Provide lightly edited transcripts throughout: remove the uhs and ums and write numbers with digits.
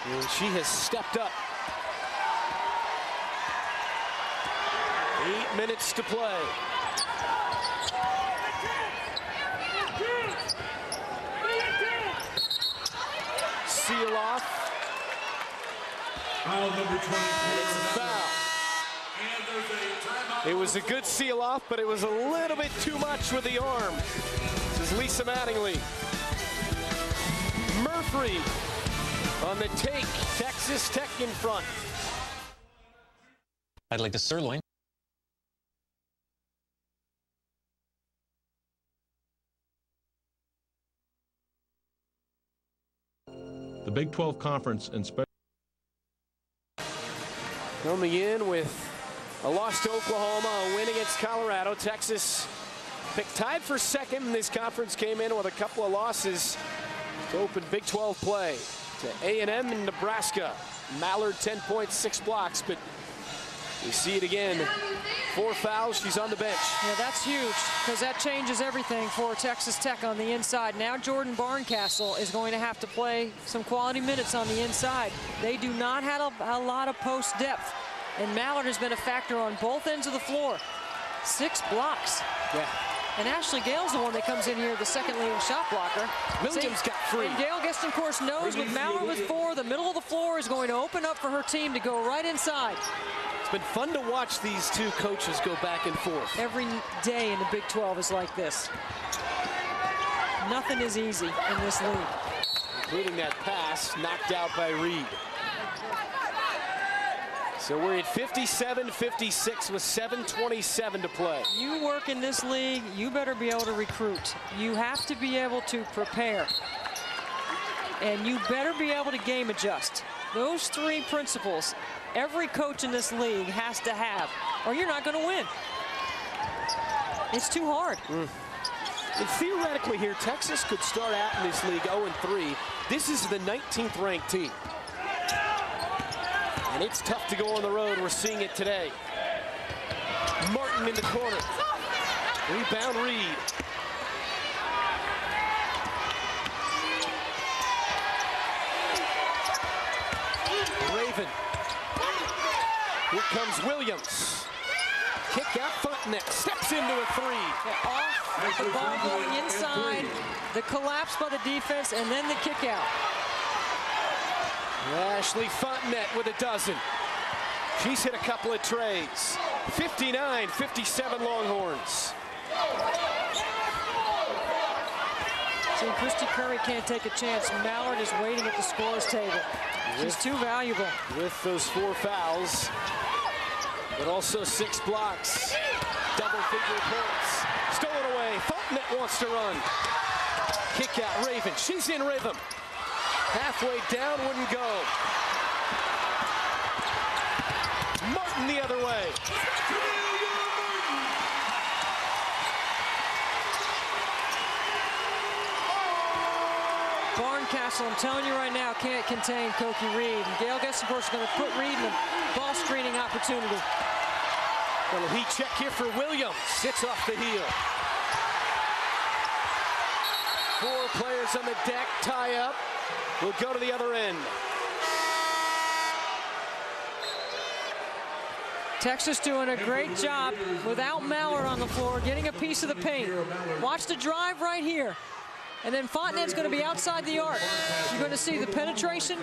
And she has stepped up. 8 minutes to play. Seal off. Foul number 24. It's a foul. It was a good seal off, but it was a little bit too much with the arm. This is Lisa Mattingly. Murphy on the take. Texas Tech in front. I'd like the sirloin. The Big 12 Conference and special. Coming in with a loss to Oklahoma, a win against Colorado. Texas picked tied for second in this conference, came in with a couple of losses to open Big 12 play to A&M and Nebraska. Mallard 10.6 blocks, but we see it again. 4 fouls, she's on the bench. Yeah, that's huge because that changes everything for Texas Tech on the inside. Now Jordan Barncastle is going to have to play some quality minutes on the inside. They do not have a lot of post depth, and Mallard has been a factor on both ends of the floor. 6 blocks. Yeah. And Ashlee Gale's the one that comes in here, the second leading shot blocker. Williams got 3. And Gale Guest, of course, knows with Mallard with 4, the middle of the floor is going to open up for her team to go right inside. It's been fun to watch these two coaches go back and forth. Every day in the Big 12 is like this. Nothing is easy in this league. Including that pass knocked out by Reed. So we're at 57-56 with 7:27 to play. You work in this league, you better be able to recruit. You have to be able to prepare. And you better be able to game adjust. Those 3 principles every coach in this league has to have, or you're not going to win. It's too hard. And theoretically here, Texas could start out in this league 0-3. This is the 19th ranked team. And it's tough to go on the road. We're seeing it today. Martin in the corner. Rebound Reed. Raven. Here comes Williams. Kick out Fontenette. Steps into a 3. Off the ball going inside. The collapse by the defense and then the kick out. Ashlee Fontenette with a dozen. She's hit a couple of trays. 59-57 Longhorns. See, Christy Curry can't take a chance. Mallard is waiting at the scorer's table. She's too valuable. With those 4 fouls, but also 6 blocks. Double-figure points. Stolen away. Fontenette wants to run. Kick out Raven. She's in rhythm. Halfway down, wouldn't go. Martin the other way. Barncastle, I'm telling you right now, can't contain Koki Reed. And Gale Guest, of course, is going to put Reed in a ball screening opportunity. Little heat check here for Williams. Sits off the heel. 4 players on the deck, tie up. We'll go to the other end. Texas doing a great job without Mallard on the floor, getting a piece of the paint. Watch the drive right here. And then Fontenette's going to be outside the arc. You're going to see the penetration,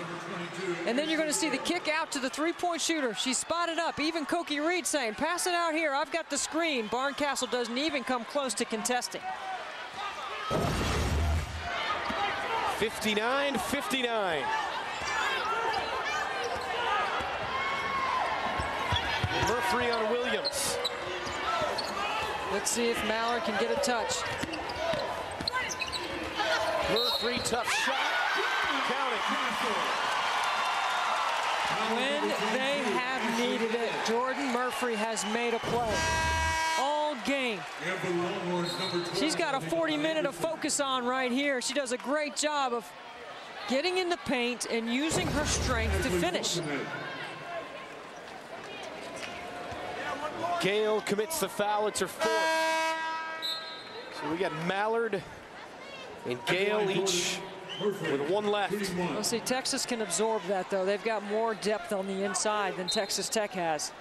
and then you're going to see the kick out to the 3-point shooter. She's spotted up. Even Koki Reed saying, pass it out here. I've got the screen. Barncastle doesn't even come close to contesting. 59-59. Murphy on Williams. Let's see if Mallard can get a touch. Murphy, tough shot. Count it. When they have needed it, Jordan Murphy has made a play all game. She's got a 40-minute of focus on right here. She does a great job of getting in the paint and using her strength to finish. Gale commits the foul. It's her 4th. So we got Mallard and Gale each with 1 left. Well, see, Texas can absorb that, though. They've got more depth on the inside than Texas Tech has.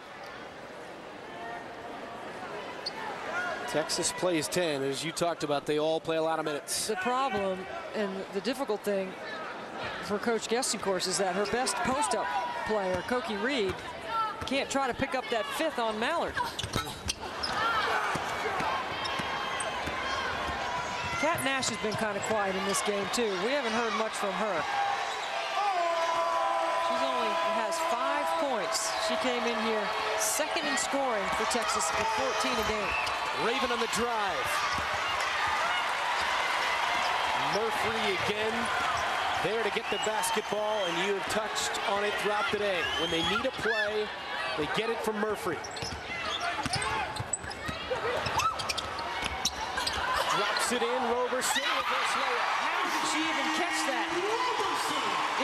Texas plays 10. As you talked about, they all play a lot of minutes. The problem and the difficult thing for Coach Guest, of course, is that her best post-up player, Cokie Reed, can't try to pick up that 5th on Mallard. Kat Nash has been kind of quiet in this game, too. We haven't heard much from her. She only has 5 points. She came in here 2nd in scoring for Texas with 14 a game. Raven on the drive. Murphy again there to get the basketball, and you have touched on it throughout the day. When they need a play, they get it from Murphy. Drops it in, Roberson. How did she even catch that?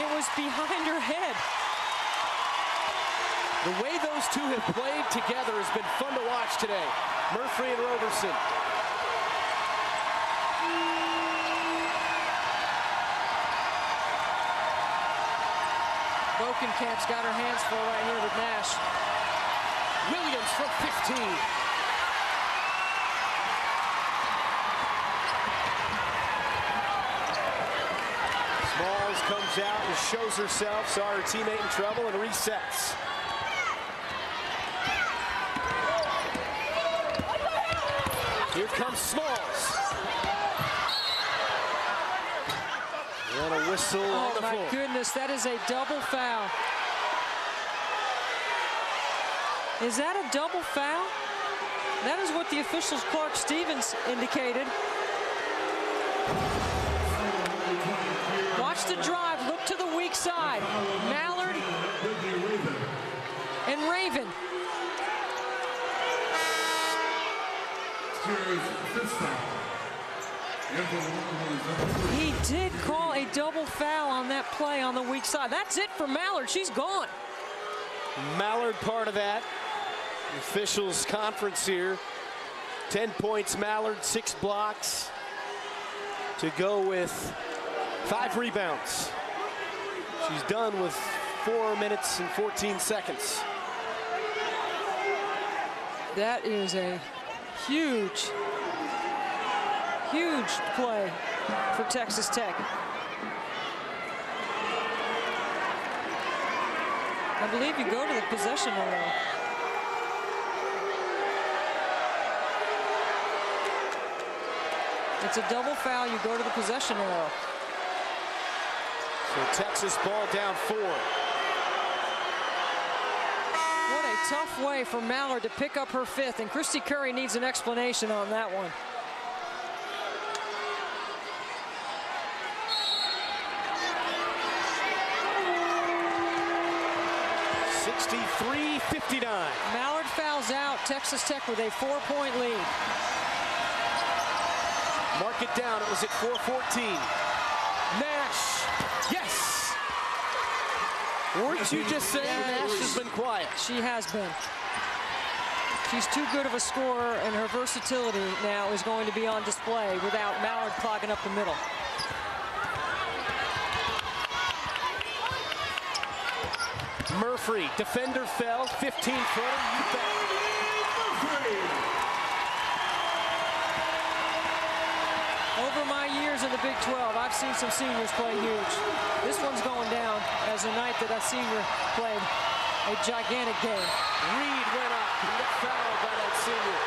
It was behind her head. The way those two have played together has been fun to watch today. Murphy and Roberson. Bokenkamp's got her hands full right here with Nash. Williams from 15. Smalls comes out and shows herself, saw her teammate in trouble, and resets. Here comes Smalls. And a whistle on the floor. Oh, my goodness, that is a double foul. Is that a double foul? That is what the officials, Clark Stevens, indicated. Watch the drive, look to the weak side. Mallard and Raven. He did call a double foul on that play on the weak side. That's it for Mallard. She's gone. Mallard part of that. Officials conference here. 10 points Mallard, 6 blocks to go with 5 rebounds. She's done with 4 minutes and 14 seconds. That is a huge, huge play for Texas Tech. I believe you go to the possession arrow. It's a double foul, you go to the possession arrow. So Texas ball down 4. What a tough way for Mallard to pick up her 5th, and Christy Curry needs an explanation on that one. Mallard fouls out. Texas Tech with a 4-point lead. Mark it down. It was at 4:14. Nash. Yes. Weren't you just saying Nash has been quiet? She has been. She's too good of a scorer, and her versatility now is going to be on display without Mallard clogging up the middle. Murphy, defender fell, 15-footer, you bet. Over my years in the Big 12, I've seen some seniors play huge. This one's going down as a night that a senior played a gigantic game. Reed went up and got fouled by that senior.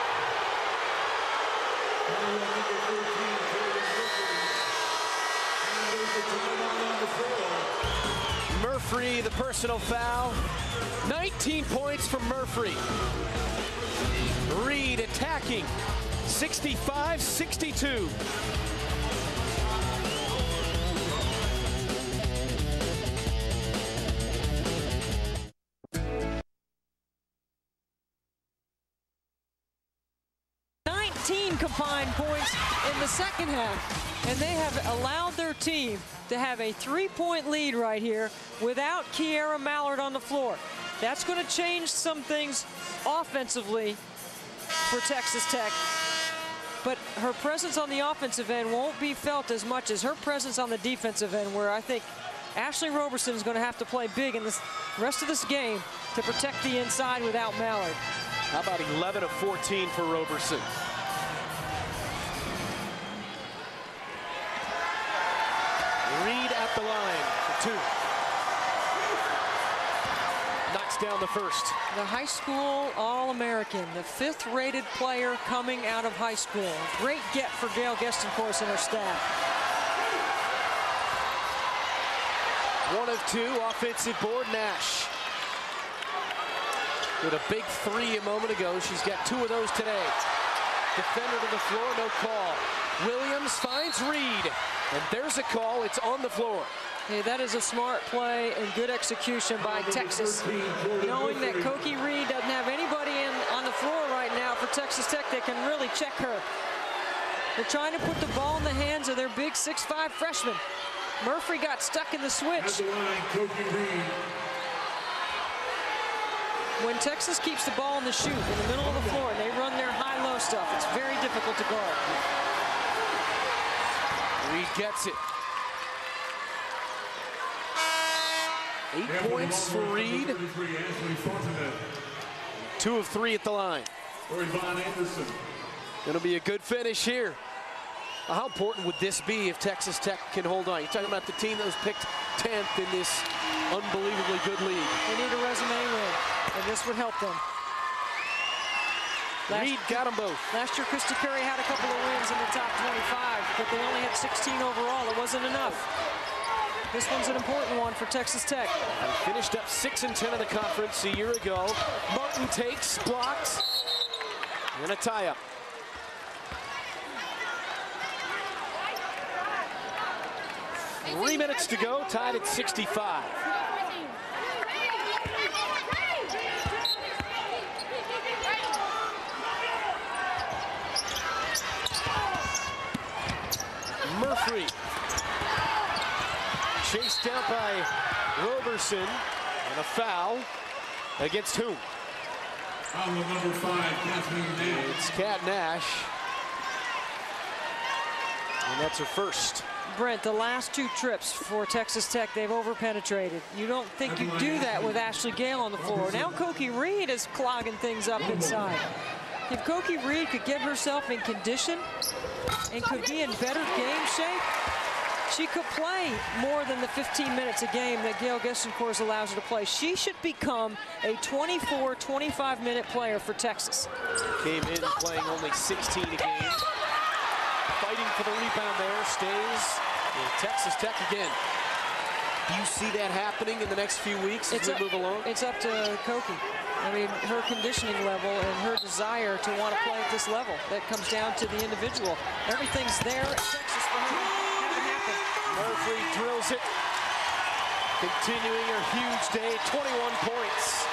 Murphy, the personal foul. 19 points from Murphy. Reed attacking. 65-62. Combined points in the second half, and they have allowed their team to have a 3-point lead right here without Kiera Mallard on the floor. That's going to change some things offensively for Texas Tech, but her presence on the offensive end won't be felt as much as her presence on the defensive end, where I think Ashlee Roberson is going to have to play big in the rest of this game to protect the inside without Mallard. How about 11 of 14 for Roberson? Reed at the line for 2. Knocks down the first. The high school All-American, the 5th rated player coming out of high school. Great get for Gail Gestencourse and her staff. 1 of 2, offensive board, Nash. With a big 3 a moment ago. She's got 2 of those today. Defender to the floor, no call. Williams finds Reed, and there's a call. It's on the floor. Hey, that is a smart play and good execution by Texas. Knowing that Cokie Reed doesn't have anybody on the floor right now for Texas Tech, they can really check her. They're trying to put the ball in the hands of their big 6'5" freshman. Murphy got stuck in the switch. When Texas keeps the ball in the chute in the middle of the floor and they run their high-low stuff, it's very difficult to guard. Reed gets it. 8 points for Reed. 2 of 3 at the line. Going to be a good finish here. How important would this be if Texas Tech can hold on? You're talking about the team that was picked 10th in this unbelievably good league. They need a resume win, and this would help them. Reed got them both. Last year, Christy Curry had a couple of wins in the top 25, but they only had 16 overall. It wasn't enough. This one's an important one for Texas Tech. They finished up 6 and 10 in the conference a year ago. Martin takes, blocks, and a tie-up. Three minutes to go, tied at 65. Murphy. Chased down by Roberson, and a foul against whom? Foul number 5, Kathleen Nash. It's Kat Nash. And that's her first. Brent, the last 2 trips for Texas Tech, they've over-penetrated. You don't think you do that with Ashley Gale on the floor. Now Cokie Reed is clogging things up inside. If Cokie Reed could get herself in condition and could be in better game shape, she could play more than the 15 minutes a game that Gail Gestencourse allows her to play. She should become a 24, 25-minute player for Texas. Came in playing only 16 a game. Fighting for the rebound there, stays with Texas Tech again. Do you see that happening in the next few weeks as we move along? It's up to Cokie. I mean, her conditioning level and her desire to want to play at this level. That comes down to the individual. Everything's there at Texas for her to have it happen. Murphy drills it. Continuing her huge day, 21 points.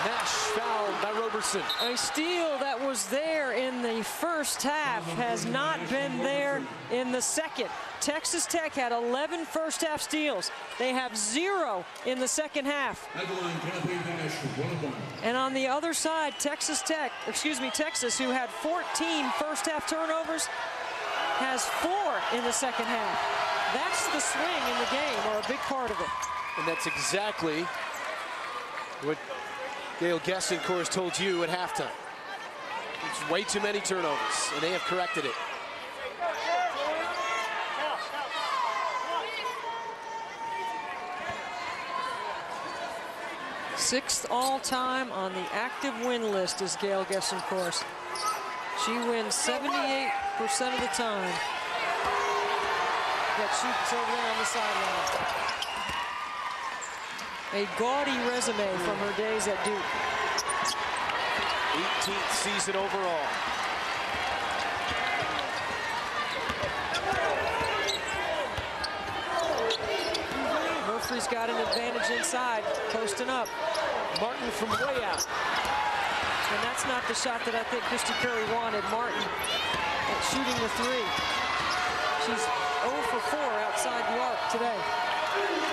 Nash fouled by Roberson. A steal that was there in the first half has not been there in the second. Texas Tech had 11 first-half steals. They have 0 in the second half. And on the other side, Texas, who had 14 first-half turnovers, has 4 in the second half. That's the swing in the game, or a big part of it. And that's exactly what Gail Gestencourse told you at halftime. It's way too many turnovers, and they have corrected it. Sixth all-time on the active win list is Gail Gestencourse. She wins 78% of the time that shoots over there on the sideline. A gaudy resume from her days at Duke. 18th season overall. Murphy's got an advantage inside, posting up. Martin from way out. And that's not the shot that I think Christy Curry wanted. Martin shooting the 3. She's 0 for 4 outside the arc today.